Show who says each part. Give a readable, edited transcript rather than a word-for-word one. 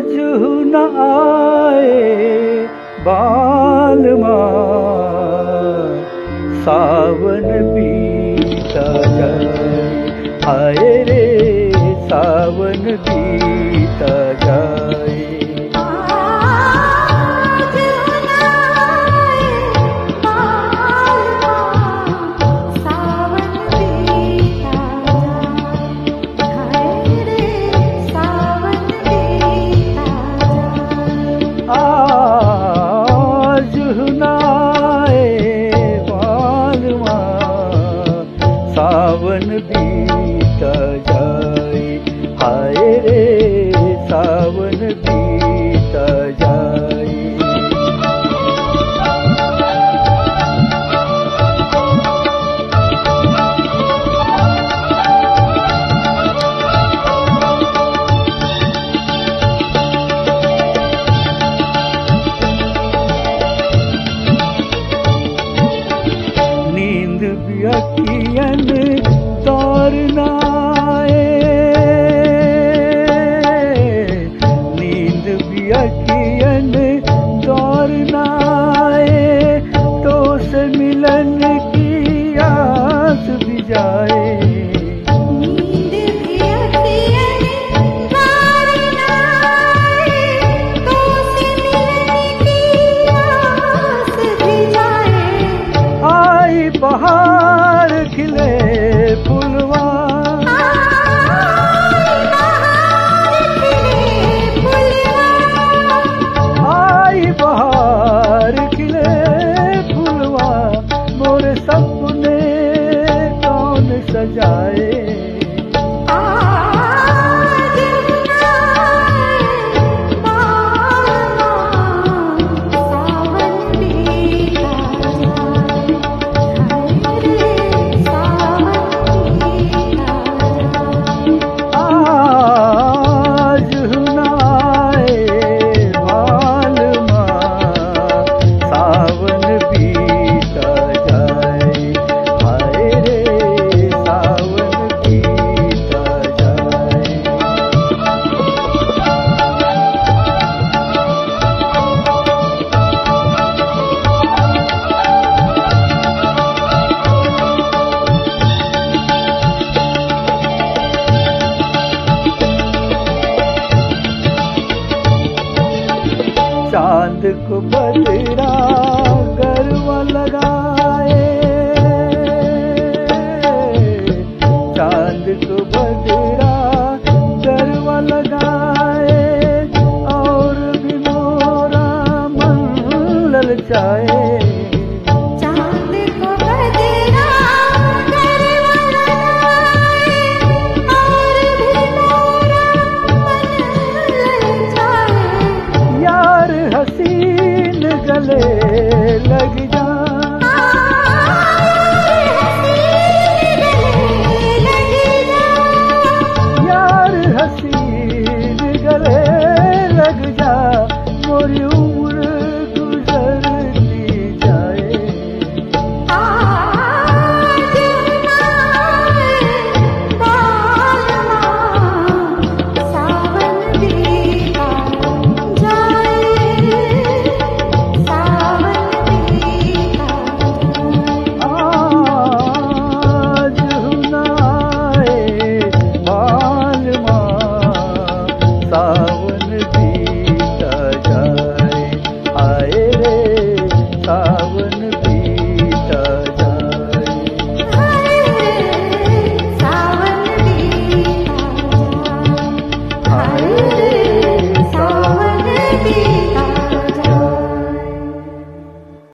Speaker 1: जू न आए बालमा, सावन बीता जाए। हाय रे सावन बीता जाए। सावन बीता जाए। हाय रे सावन बीता जाए। नींद भी अखियन तोरनाए, नींद भी अखियन तोरनाए, तो से मिलन की आस भी जाए। बहार खिले फुलवा, आई बहार खिले फुलवा, मोरे सपने कौन सजाए। चांद को बदरा गरबा लगाए, चांद को बदरा गरबा लगाए, और भी मोरा मन ललचाए।